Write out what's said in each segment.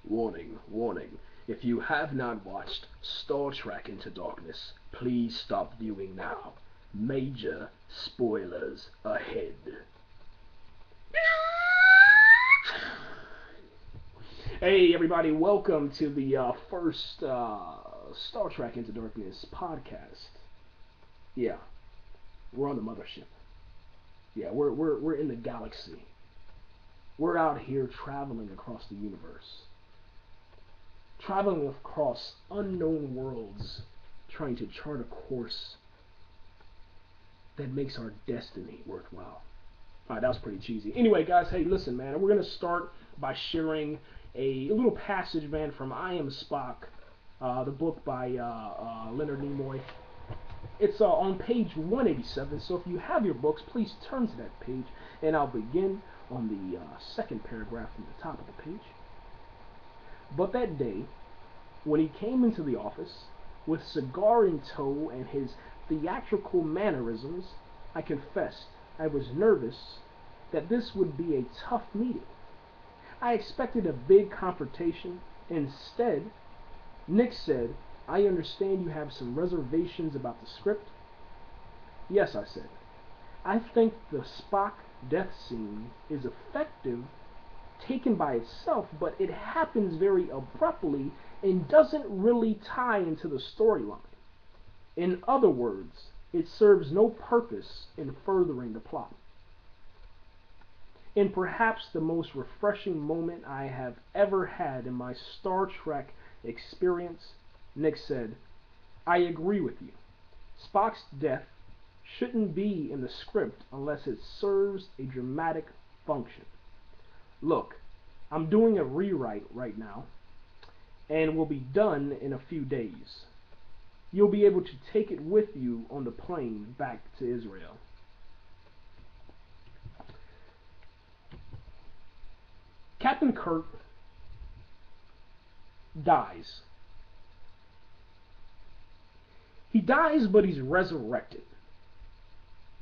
Warning, warning. If you have not watched Star Trek Into Darkness, please stop viewing now. Major spoilers ahead. Hey everybody, welcome to the first Star Trek Into Darkness podcast. Yeah, we're on the mothership. Yeah, we're in the galaxy. We're out here traveling across the universe. Traveling across unknown worlds, trying to chart a course that makes our destiny worthwhile. Alright, that was pretty cheesy. Anyway, guys, hey, listen, man, we're going to start by sharing a little passage, man, from I Am Spock, the book by Leonard Nimoy. It's on page 187, so if you have your books, please turn to that page, and I'll begin on the second paragraph from the top of the page. But that day, when he came into the office, with cigar in tow and his theatrical mannerisms, I confessed I was nervous that this would be a tough meeting. I expected a big confrontation. Instead, Nick said, "I understand you have some reservations about the script." "Yes," I said. "I think the Spock death scene is effective taken by itself, but it happens very abruptly and doesn't really tie into the storyline. In other words, it serves no purpose in furthering the plot." In perhaps the most refreshing moment I have ever had in my Star Trek experience, Nick said, "I agree with you. Spock's death shouldn't be in the script unless it serves a dramatic function. Look, I'm doing a rewrite right now, and will be done in a few days. You'll be able to take it with you on the plane back to Israel." Captain Kirk dies. He dies, but he's resurrected.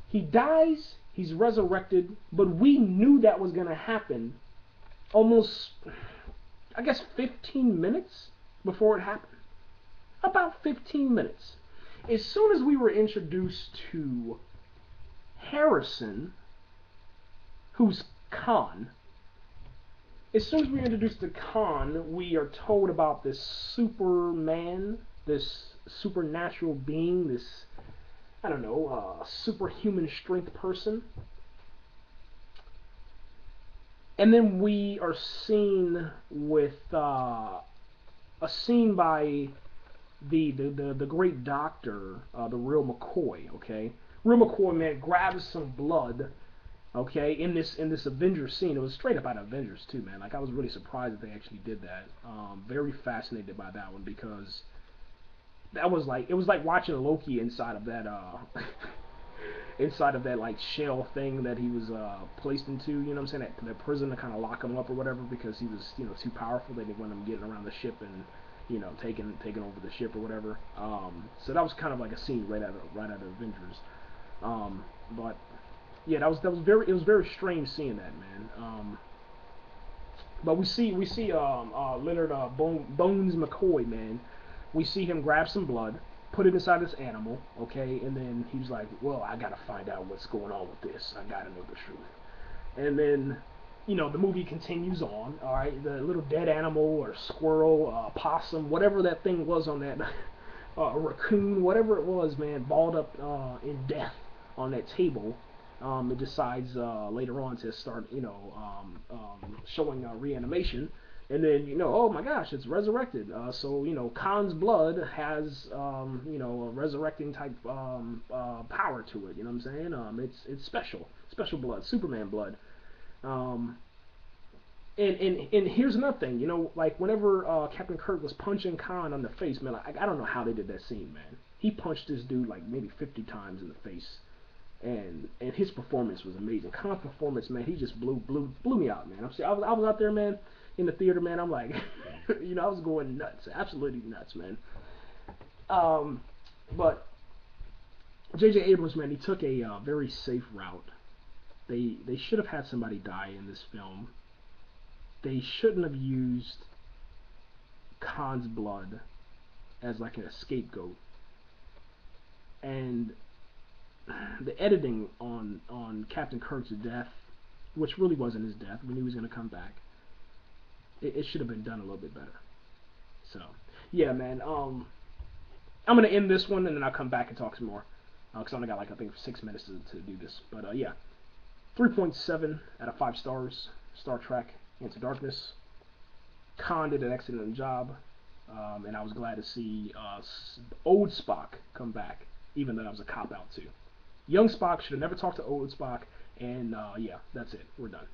He dies, he's resurrected, but we knew that was going to happen almost, I guess, 15 minutes before it happened. About 15 minutes. As soon as we were introduced to Harrison, who's Khan, as soon as we were introduced to Khan, we are told about this Superman, this supernatural being, this, I don't know, superhuman strength person. And then we are seen with a scene by the great doctor, the real McCoy, okay? Real McCoy, man, grabs some blood, okay, in this Avengers scene. It was straight up out of Avengers too, man. Like, I was really surprised that they actually did that. Very fascinated by that one, because that was like, it was like watching Loki inside of that inside of that like shell thing that he was placed into, you know what I'm saying, that prison to kind of lock him up or whatever, because he was, you know, too powerful. They didn't want him getting around the ship and, you know, taking over the ship or whatever. So that was kind of like a scene right out of Avengers. But yeah, it was very strange seeing that, man. But we see Leonard Bones McCoy, man. We see him grab some blood, put it inside this animal, okay, and then he's like, "Well, I gotta find out what's going on with this. I gotta know the truth." And then, you know, the movie continues on. All right, the little dead animal or squirrel, possum, whatever that thing was on that, raccoon, whatever it was, man, balled up in death on that table. It decides later on to start, you know, showing reanimation. And then, you know, oh my gosh, it's resurrected. So, you know, Khan's blood has, you know, a resurrecting type power to it. You know what I'm saying? It's special blood, Superman blood. And here's another thing, you know, like whenever Captain Kirk was punching Khan on the face, man, I don't know how they did that scene, man. He punched this dude like maybe 50 times in the face. And his performance was amazing. Khan's performance, man, he just blew me out, man. I was out there, man, in the theater, man. I'm like, you know, I was going nuts, absolutely nuts, man. But J.J. Abrams, man, he took a very safe route. They should have had somebody die in this film. They shouldn't have used Khan's blood as like a scapegoat, and the editing on Captain Kirk's death, which really wasn't his death, we knew he was going to come back. It should have been done a little bit better. So yeah, man. I'm gonna end this one and then I'll come back and talk some more. Because I only got like I think 6 minutes to do this. But yeah, 3.7 out of 5 stars. Star Trek Into Darkness. Khan did an excellent job, and I was glad to see old Spock come back, even though that was a cop out too. Young Spock should have never talked to old Spock, and yeah, that's it. We're done.